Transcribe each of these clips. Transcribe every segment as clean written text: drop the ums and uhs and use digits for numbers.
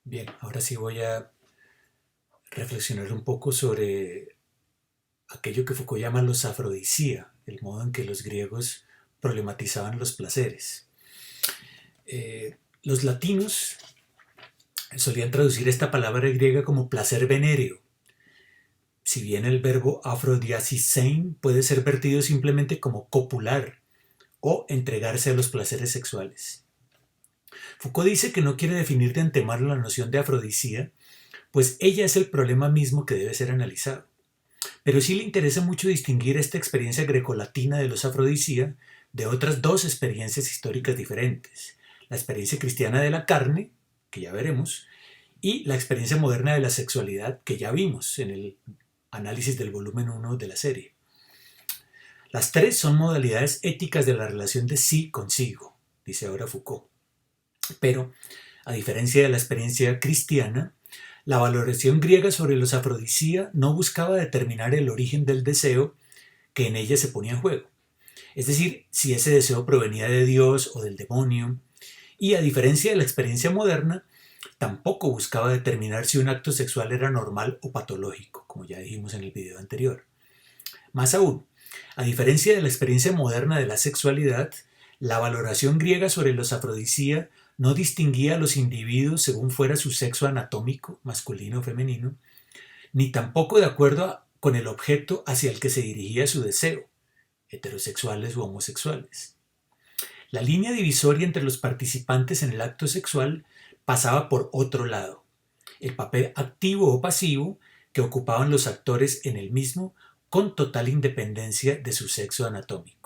Bien, ahora sí voy a reflexionar un poco sobre aquello que Foucault llama los afrodisía, el modo en que los griegos problematizaban los placeres. Los latinos solían traducir esta palabra griega como placer venéreo, si bien el verbo afrodiasisein puede ser vertido simplemente como copular o entregarse a los placeres sexuales. Foucault dice que no quiere definir de antemano la noción de afrodisía, pues ella es el problema mismo que debe ser analizado. Pero sí le interesa mucho distinguir esta experiencia grecolatina de los afrodisía de otras dos experiencias históricas diferentes. La experiencia cristiana de la carne, que ya veremos, y la experiencia moderna de la sexualidad, que ya vimos en el análisis del volumen 1 de la serie. Las tres son modalidades éticas de la relación de sí consigo, dice ahora Foucault. Pero, a diferencia de la experiencia cristiana, la valoración griega sobre los afrodisía no buscaba determinar el origen del deseo que en ella se ponía en juego. Es decir, si ese deseo provenía de Dios o del demonio. Y a diferencia de la experiencia moderna, tampoco buscaba determinar si un acto sexual era normal o patológico, como ya dijimos en el video anterior. Más aún, a diferencia de la experiencia moderna de la sexualidad, la valoración griega sobre los afrodisía no distinguía a los individuos según fuera su sexo anatómico, masculino o femenino, ni tampoco de acuerdo con el objeto hacia el que se dirigía su deseo, heterosexuales u homosexuales. La línea divisoria entre los participantes en el acto sexual pasaba por otro lado, el papel activo o pasivo que ocupaban los actores en el mismo con total independencia de su sexo anatómico.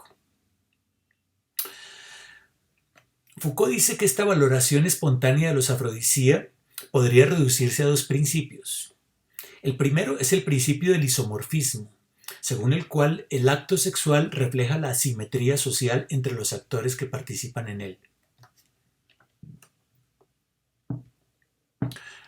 Foucault dice que esta valoración espontánea de los afrodisía podría reducirse a dos principios. El primero es el principio del isomorfismo, según el cual el acto sexual refleja la asimetría social entre los actores que participan en él.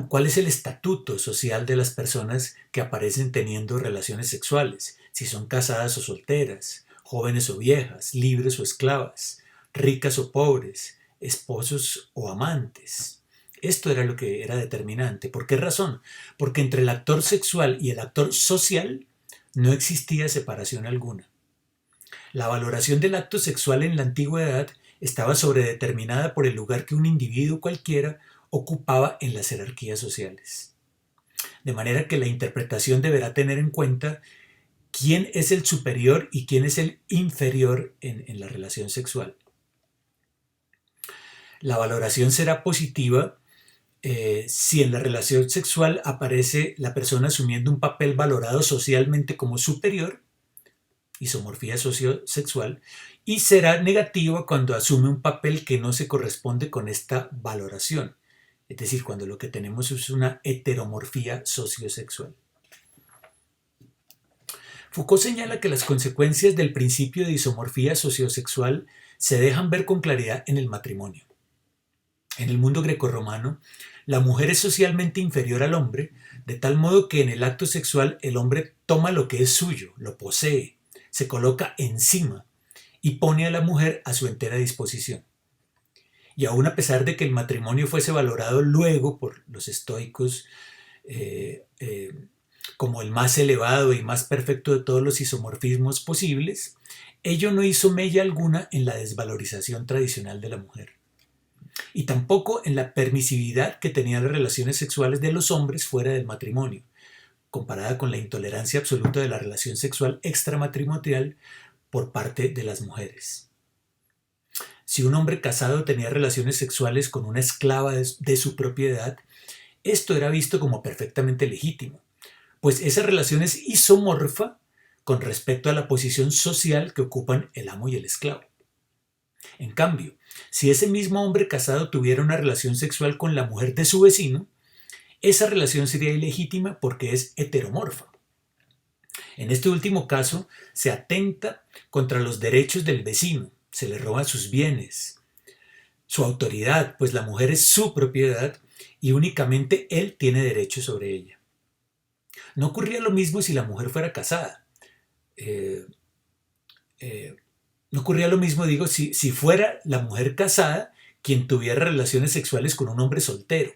¿Cuál es el estatuto social de las personas que aparecen teniendo relaciones sexuales? Si son casadas o solteras, jóvenes o viejas, libres o esclavas, ricas o pobres, esposos o amantes. Esto era lo que era determinante. ¿Por qué razón? Porque entre el actor sexual y el actor social no existía separación alguna. La valoración del acto sexual en la antigüedad estaba sobredeterminada por el lugar que un individuo cualquiera ocupaba en las jerarquías sociales. De manera que la interpretación deberá tener en cuenta quién es el superior y quién es el inferior en la relación sexual. La valoración será positiva si en la relación sexual aparece la persona asumiendo un papel valorado socialmente como superior, isomorfía sociosexual, y será negativa cuando asume un papel que no se corresponde con esta valoración, es decir, cuando lo que tenemos es una heteromorfía sociosexual. Foucault señala que las consecuencias del principio de isomorfía sociosexual se dejan ver con claridad en el matrimonio. En el mundo grecorromano, la mujer es socialmente inferior al hombre, de tal modo que en el acto sexual el hombre toma lo que es suyo, lo posee, se coloca encima y pone a la mujer a su entera disposición. Y aun a pesar de que el matrimonio fuese valorado luego por los estoicos eh, eh, como el más elevado y más perfecto de todos los isomorfismos posibles, ello no hizo mella alguna en la desvalorización tradicional de la mujer. Y tampoco en la permisividad que tenían las relaciones sexuales de los hombres fuera del matrimonio, comparada con la intolerancia absoluta de la relación sexual extramatrimonial por parte de las mujeres. Si un hombre casado tenía relaciones sexuales con una esclava de su propiedad, esto era visto como perfectamente legítimo, pues esa relación es isomorfa con respecto a la posición social que ocupan el amo y el esclavo. En cambio, si ese mismo hombre casado tuviera una relación sexual con la mujer de su vecino, esa relación sería ilegítima porque es heteromorfa. En este último caso, se atenta contra los derechos del vecino, se le roban sus bienes, su autoridad, pues la mujer es su propiedad y únicamente él tiene derecho sobre ella. No ocurría lo mismo si la mujer fuera casada. Eh, eh, no ocurría lo mismo, digo, si fuera la mujer casada quien tuviera relaciones sexuales con un hombre soltero.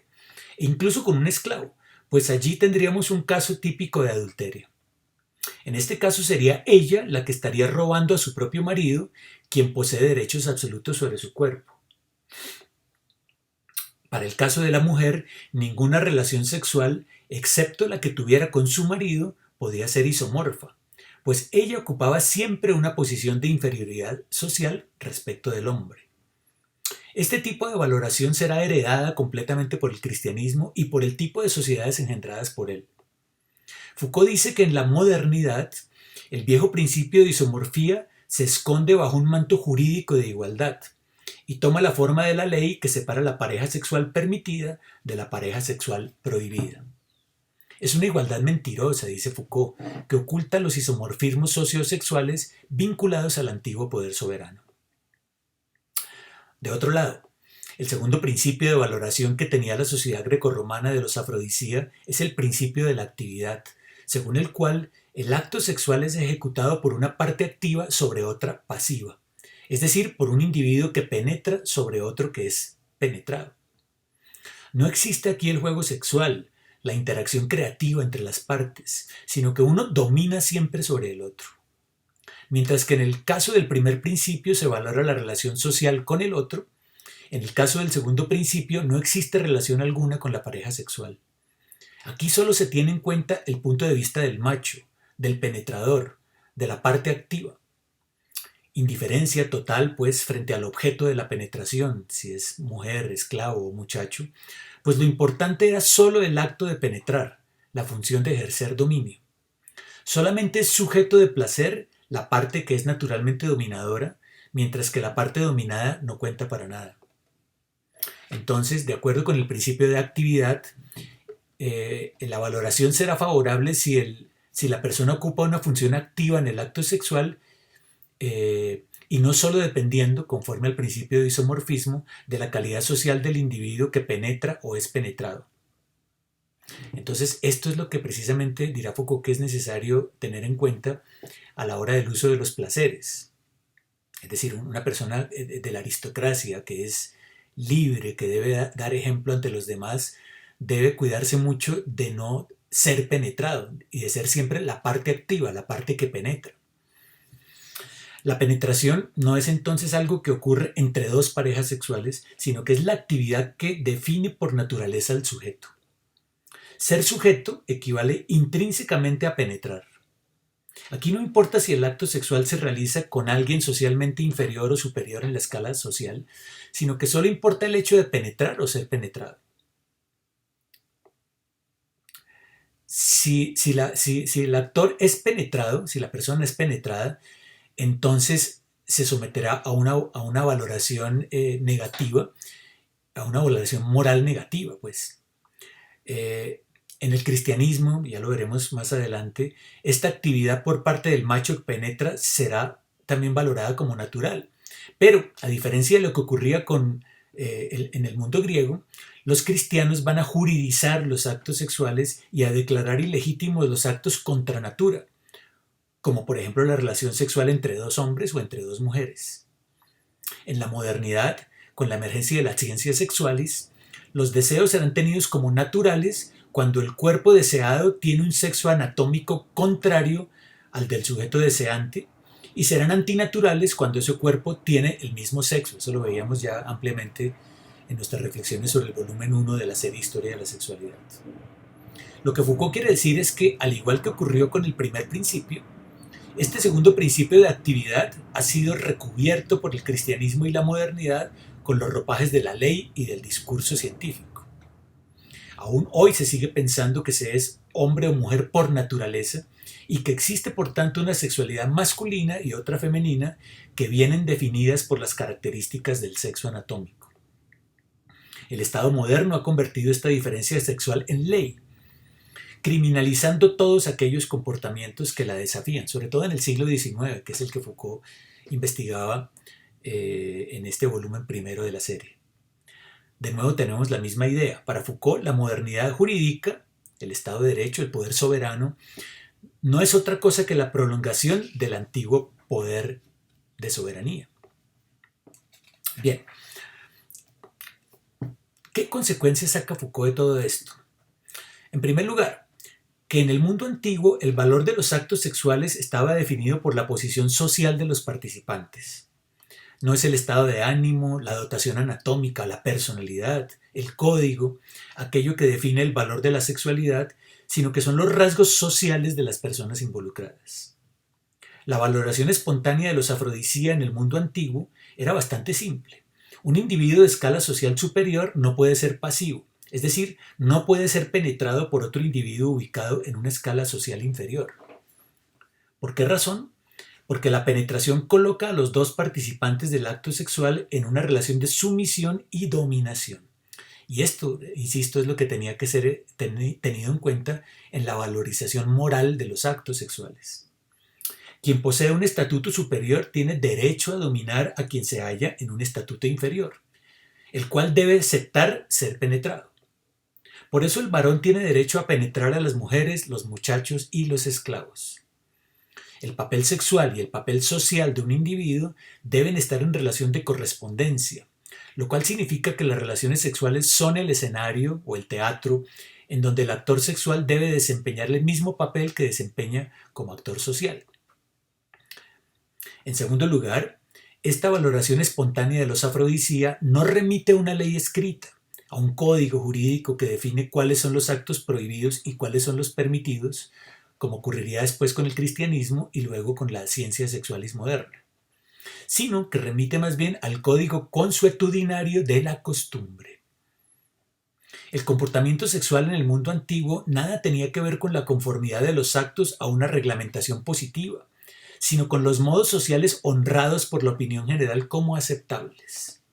e incluso con un esclavo, pues allí tendríamos un caso típico de adulterio. En este caso sería ella la que estaría robando a su propio marido, quien posee derechos absolutos sobre su cuerpo. Para el caso de la mujer, ninguna relación sexual, excepto la que tuviera con su marido, podía ser isomorfa, pues ella ocupaba siempre una posición de inferioridad social respecto del hombre. Este tipo de valoración será heredada completamente por el cristianismo y por el tipo de sociedades engendradas por él. Foucault dice que en la modernidad, el viejo principio de isomorfía se esconde bajo un manto jurídico de igualdad y toma la forma de la ley que separa la pareja sexual permitida de la pareja sexual prohibida. Es una igualdad mentirosa, dice Foucault, que oculta los isomorfismos sociosexuales vinculados al antiguo poder soberano. De otro lado, el segundo principio de valoración que tenía la sociedad grecorromana de los afrodisíacos es el principio de la actividad, según el cual el acto sexual es ejecutado por una parte activa sobre otra pasiva, es decir, por un individuo que penetra sobre otro que es penetrado. No existe aquí el juego sexual, la interacción creativa entre las partes, sino que uno domina siempre sobre el otro. Mientras que en el caso del primer principio se valora la relación social con el otro, en el caso del segundo principio no existe relación alguna con la pareja sexual. Aquí solo se tiene en cuenta el punto de vista del macho, del penetrador, de la parte activa. Indiferencia total, pues, frente al objeto de la penetración, si es mujer, esclavo o muchacho, pues lo importante era solo el acto de penetrar, la función de ejercer dominio. Solamente es sujeto de placer la parte que es naturalmente dominadora, mientras que la parte dominada no cuenta para nada. Entonces, de acuerdo con el principio de actividad, la valoración será favorable si la persona ocupa una función activa en el acto sexual y no solo dependiendo, conforme al principio de isomorfismo, de la calidad social del individuo que penetra o es penetrado. Entonces, esto es lo que precisamente dirá Foucault que es necesario tener en cuenta a la hora del uso de los placeres. Es decir, una persona de la aristocracia que es libre, que debe dar ejemplo ante los demás, debe cuidarse mucho de no ser penetrado y de ser siempre la parte activa, la parte que penetra. La penetración no es entonces algo que ocurre entre dos parejas sexuales, sino que es la actividad que define por naturaleza al sujeto. Ser sujeto equivale intrínsecamente a penetrar. Aquí no importa si el acto sexual se realiza con alguien socialmente inferior o superior en la escala social, sino que solo importa el hecho de penetrar o ser penetrado. Si el actor es penetrado, si la persona es penetrada, entonces se someterá a una valoración negativa, a una valoración moral negativa, pues. En el cristianismo, ya lo veremos más adelante, esta actividad por parte del macho que penetra será también valorada como natural. Pero, a diferencia de lo que ocurría en el mundo griego, los cristianos van a juridizar los actos sexuales y a declarar ilegítimos los actos contra natura, como por ejemplo la relación sexual entre dos hombres o entre dos mujeres. En la modernidad, con la emergencia de las ciencias sexuales, los deseos serán tenidos como naturales cuando el cuerpo deseado tiene un sexo anatómico contrario al del sujeto deseante, y serán antinaturales cuando ese cuerpo tiene el mismo sexo. Eso lo veíamos ya ampliamente en nuestras reflexiones sobre el volumen 1 de la serie Historia de la Sexualidad. Lo que Foucault quiere decir es que, al igual que ocurrió con el primer principio, este segundo principio de actividad ha sido recubierto por el cristianismo y la modernidad con los ropajes de la ley y del discurso científico. Aún hoy se sigue pensando que se es hombre o mujer por naturaleza y que existe por tanto una sexualidad masculina y otra femenina que vienen definidas por las características del sexo anatómico. El Estado moderno ha convertido esta diferencia sexual en ley, criminalizando todos aquellos comportamientos que la desafían, sobre todo en el siglo XIX, que es el que Foucault investigaba en este volumen primero de la serie. De nuevo tenemos la misma idea. Para Foucault, la modernidad jurídica, el Estado de Derecho, el poder soberano, no es otra cosa que la prolongación del antiguo poder de soberanía. Bien, ¿Qué consecuencias saca Foucault de todo esto? En primer lugar, que en el mundo antiguo el valor de los actos sexuales estaba definido por la posición social de los participantes. No es el estado de ánimo, la dotación anatómica, la personalidad, el código, aquello que define el valor de la sexualidad, sino que son los rasgos sociales de las personas involucradas. La valoración espontánea de los afrodisíacos en el mundo antiguo era bastante simple. Un individuo de escala social superior no puede ser pasivo, es decir, no puede ser penetrado por otro individuo ubicado en una escala social inferior. ¿Por qué razón? Porque la penetración coloca a los dos participantes del acto sexual en una relación de sumisión y dominación. Y esto, insisto, es lo que tenía que ser tenido en cuenta en la valorización moral de los actos sexuales. Quien posee un estatuto superior tiene derecho a dominar a quien se halla en un estatuto inferior, el cual debe aceptar ser penetrado. Por eso el varón tiene derecho a penetrar a las mujeres, los muchachos y los esclavos. El papel sexual y el papel social de un individuo deben estar en relación de correspondencia, lo cual significa que las relaciones sexuales son el escenario o el teatro en donde el actor sexual debe desempeñar el mismo papel que desempeña como actor social. En segundo lugar, esta valoración espontánea de los afrodisíacos no remite a una ley escrita, a un código jurídico que define cuáles son los actos prohibidos y cuáles son los permitidos, como ocurriría después con el cristianismo y luego con la ciencia sexualis moderna, sino que remite más bien al código consuetudinario de la costumbre. El comportamiento sexual en el mundo antiguo nada tenía que ver con la conformidad de los actos a una reglamentación positiva, sino con los modos sociales honrados por la opinión general como aceptables.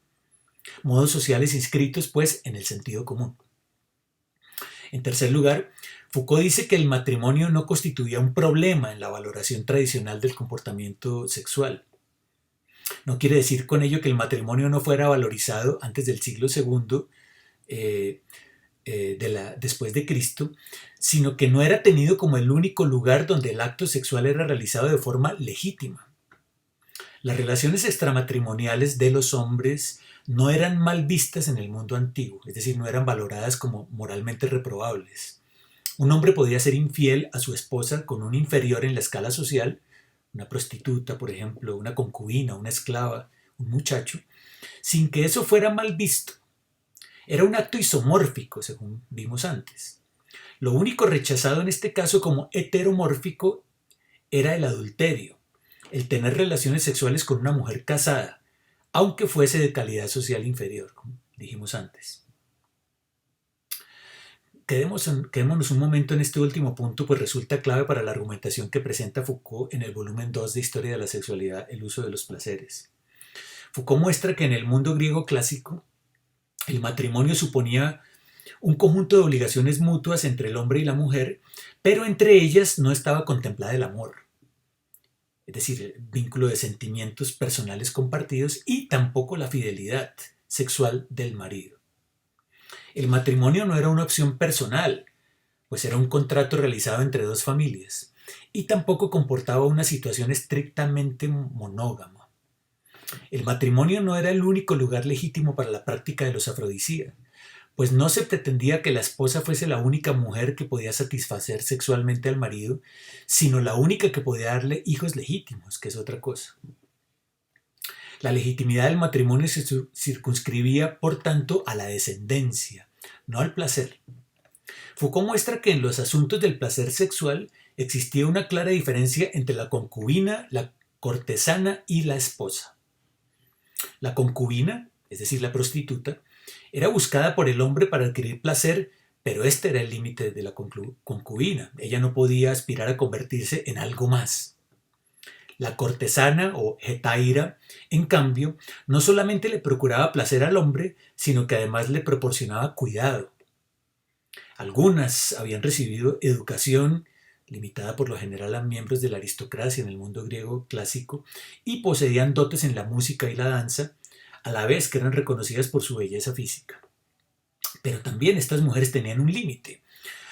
Modos sociales inscritos, pues, en el sentido común. En tercer lugar, Foucault dice que el matrimonio no constituía un problema en la valoración tradicional del comportamiento sexual. No quiere decir con ello que el matrimonio no fuera valorizado antes del siglo II, después de Cristo, sino que no era tenido como el único lugar donde el acto sexual era realizado de forma legítima. Las relaciones extramatrimoniales de los hombres no eran mal vistas en el mundo antiguo, es decir, no eran valoradas como moralmente reprobables. Un hombre podía ser infiel a su esposa con un inferior en la escala social, una prostituta, por ejemplo, una concubina, una esclava, un muchacho, sin que eso fuera mal visto. Era un acto isomórfico, según vimos antes. Lo único rechazado en este caso como heteromórfico era el adulterio, el tener relaciones sexuales con una mujer casada, aunque fuese de calidad social inferior, como dijimos antes. Quedémonos un momento en este último punto, pues resulta clave para la argumentación que presenta Foucault en el volumen 2 de Historia de la Sexualidad, el uso de los placeres. Foucault muestra que en el mundo griego clásico, el matrimonio suponía un conjunto de obligaciones mutuas entre el hombre y la mujer, pero entre ellas no estaba contemplada el amor, es decir, el vínculo de sentimientos personales compartidos, y tampoco la fidelidad sexual del marido. El matrimonio no era una opción personal, pues era un contrato realizado entre dos familias, y tampoco comportaba una situación estrictamente monógama. El matrimonio no era el único lugar legítimo para la práctica de los afrodisíacos, pues no se pretendía que la esposa fuese la única mujer que podía satisfacer sexualmente al marido, sino la única que podía darle hijos legítimos, que es otra cosa. La legitimidad del matrimonio se circunscribía, por tanto, a la descendencia, no al placer. Foucault muestra que en los asuntos del placer sexual existía una clara diferencia entre la concubina, la cortesana y la esposa. La concubina, es decir, la prostituta, era buscada por el hombre para adquirir placer, pero este era el límite de la concubina. Ella no podía aspirar a convertirse en algo más. La cortesana o hetaira, en cambio, no solamente le procuraba placer al hombre, sino que además le proporcionaba cuidado. Algunas habían recibido educación, limitada por lo general a miembros de la aristocracia en el mundo griego clásico, y poseían dotes en la música y la danza, a la vez que eran reconocidas por su belleza física. Pero también estas mujeres tenían un límite.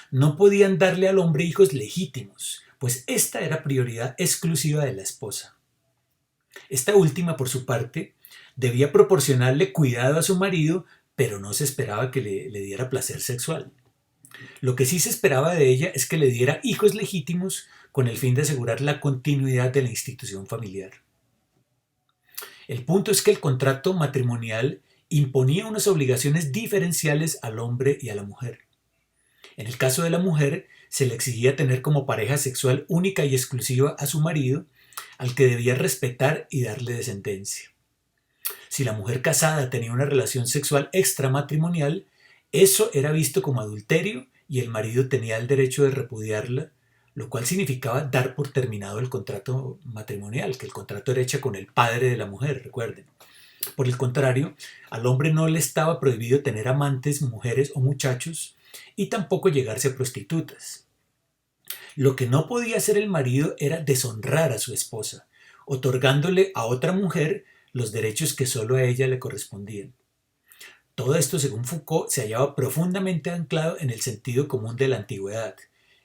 No podían darle al hombre hijos legítimos, pues esta era prioridad exclusiva de la esposa. Esta última, por su parte, debía proporcionarle cuidado a su marido, pero no se esperaba que le diera placer sexual. Lo que sí se esperaba de ella es que le diera hijos legítimos con el fin de asegurar la continuidad de la institución familiar. El punto es que el contrato matrimonial imponía unas obligaciones diferenciales al hombre y a la mujer. En el caso de la mujer, se le exigía tener como pareja sexual única y exclusiva a su marido, al que debía respetar y darle descendencia. Si la mujer casada tenía una relación sexual extramatrimonial, eso era visto como adulterio y el marido tenía el derecho de repudiarla, lo cual significaba dar por terminado el contrato matrimonial, que el contrato era hecho con el padre de la mujer, recuerden. Por el contrario, al hombre no le estaba prohibido tener amantes, mujeres o muchachos, y tampoco llegarse a prostitutas. Lo que no podía hacer el marido era deshonrar a su esposa, otorgándole a otra mujer los derechos que solo a ella le correspondían. Todo esto, según Foucault, se hallaba profundamente anclado en el sentido común de la antigüedad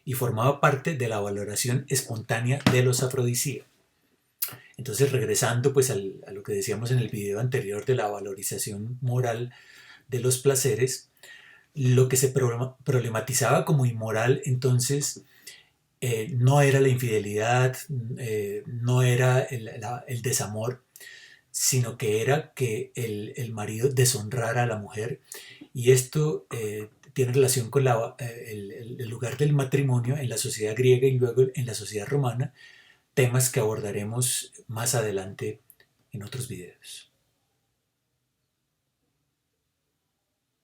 y formaba parte de la valoración espontánea de los afrodisíacos. Entonces, regresando pues a lo que decíamos en el video anterior de la valorización moral de los placeres, lo que se problematizaba como inmoral entonces no era la infidelidad, no era el desamor, sino que era que el marido deshonrara a la mujer. Y esto tiene relación con el lugar del matrimonio en la sociedad griega y luego en la sociedad romana, temas que abordaremos más adelante en otros videos.